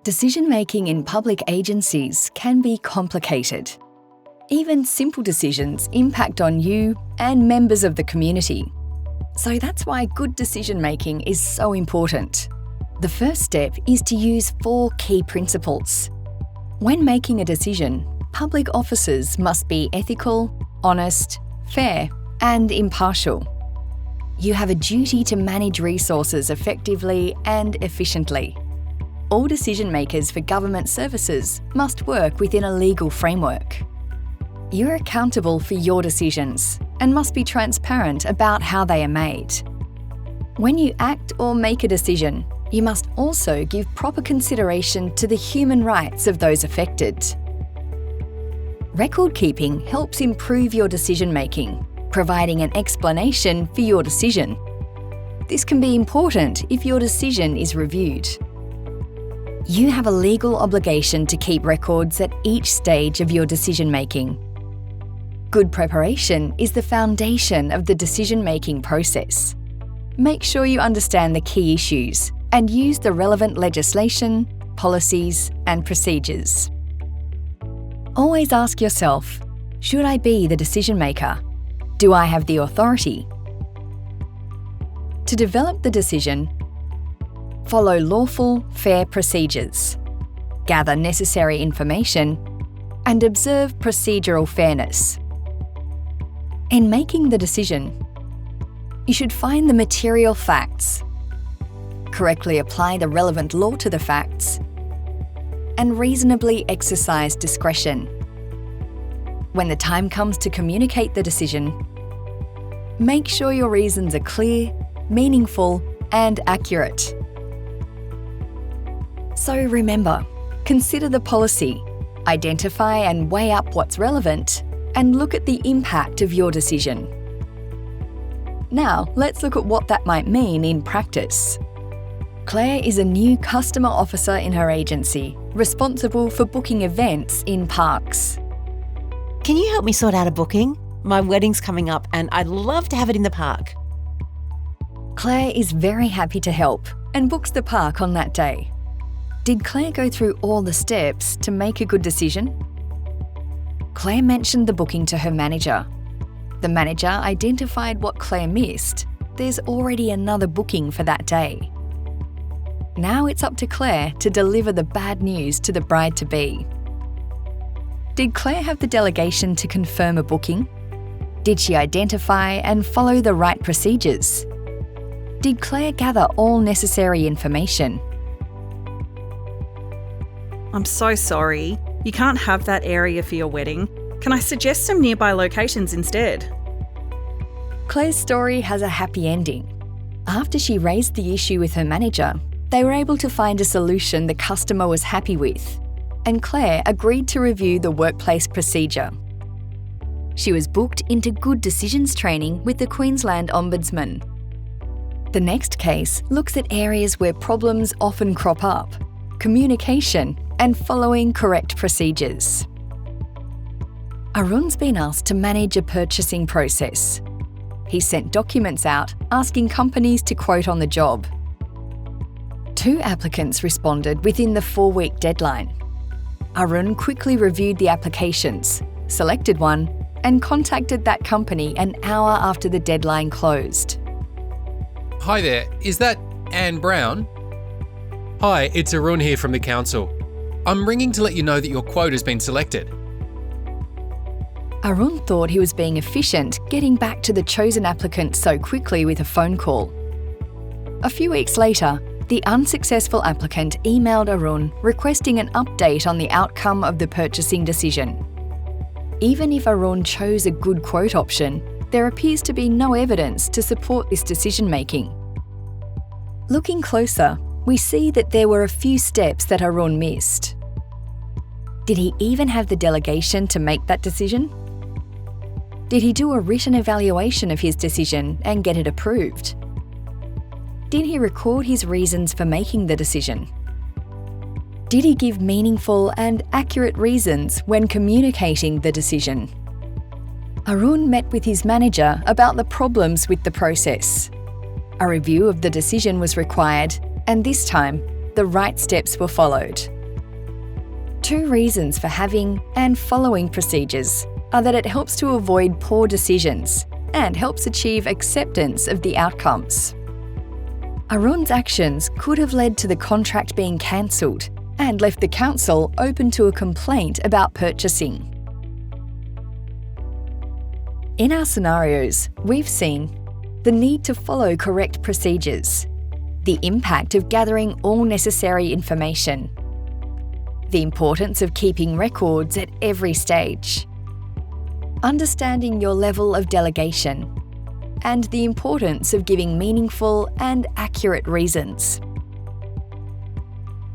Decision-making in public agencies can be complicated. Even simple decisions impact on you and members of the community. So that's why good decision-making is so important. The first step is to use 4 key principles. When making a decision, public officers must be ethical, honest, fair, and impartial. You have a duty to manage resources effectively and efficiently. All decision makers for government services must work within a legal framework. You're accountable for your decisions and must be transparent about how they are made. When you act or make a decision, you must also give proper consideration to the human rights of those affected. Record keeping helps improve your decision making, providing an explanation for your decision. This can be important if your decision is reviewed. You have a legal obligation to keep records at each stage of your decision making. Good preparation is the foundation of the decision-making process. Make sure you understand the key issues and use the relevant legislation, policies, and procedures. Always ask yourself, should I be the decision maker? Do I have the authority? To develop the decision, follow lawful, fair procedures, gather necessary information, and observe procedural fairness. In making the decision, you should find the material facts, correctly apply the relevant law to the facts, and reasonably exercise discretion. When the time comes to communicate the decision, make sure your reasons are clear, meaningful, and accurate. So remember, consider the policy, identify and weigh up what's relevant, and look at the impact of your decision. Now, let's look at what that might mean in practice. Claire is a new customer officer in her agency, responsible for booking events in parks. Can you help me sort out a booking? My wedding's coming up and I'd love to have it in the park. Claire is very happy to help and books the park on that day. Did Claire go through all the steps to make a good decision? Claire mentioned the booking to her manager. The manager identified what Claire missed. There's already another booking for that day. Now it's up to Claire to deliver the bad news to the bride-to-be. Did Claire have the delegation to confirm a booking? Did she identify and follow the right procedures? Did Claire gather all necessary information? I'm so sorry. You can't have that area for your wedding. Can I suggest some nearby locations instead? Claire's story has a happy ending. After she raised the issue with her manager, they were able to find a solution the customer was happy with, and Claire agreed to review the workplace procedure. She was booked into good decisions training with the Queensland Ombudsman. The next case looks at areas where problems often crop up: communication and following correct procedures. Arun's been asked to manage a purchasing process. He sent documents out asking companies to quote on the job. 2 applicants responded within the 4-week deadline. Arun quickly reviewed the applications, selected one, and contacted that company an hour after the deadline closed. Hi there, is that Anne Brown? Hi, it's Arun here from the council. I'm ringing to let you know that your quote has been selected. Arun thought he was being efficient, getting back to the chosen applicant so quickly with a phone call. A few weeks later, the unsuccessful applicant emailed Arun requesting an update on the outcome of the purchasing decision. Even if Arun chose a good quote option, there appears to be no evidence to support this decision-making. Looking closer, we see that there were a few steps that Arun missed. Did he even have the delegation to make that decision? Did he do a written evaluation of his decision and get it approved? Did he record his reasons for making the decision? Did he give meaningful and accurate reasons when communicating the decision? Arun met with his manager about the problems with the process. A review of the decision was required, and this time, the right steps were followed. Two reasons for having and following procedures are that it helps to avoid poor decisions and helps achieve acceptance of the outcomes. Arun's actions could have led to the contract being cancelled and left the council open to a complaint about purchasing. In our scenarios, we've seen the need to follow correct procedures, the impact of gathering all necessary information, the importance of keeping records at every stage, understanding your level of delegation, and the importance of giving meaningful and accurate reasons.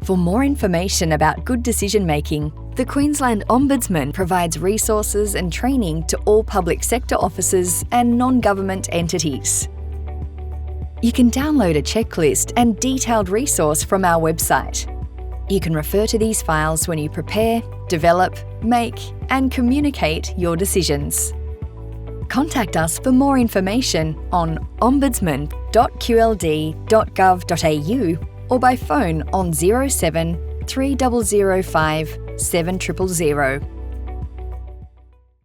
For more information about good decision-making, the Queensland Ombudsman provides resources and training to all public sector officers and non-government entities. You can download a checklist and detailed resource from our website. You can refer to these files when you prepare, develop, make, and communicate your decisions. Contact us for more information on ombudsman.qld.gov.au or by phone on 07 3005 7000.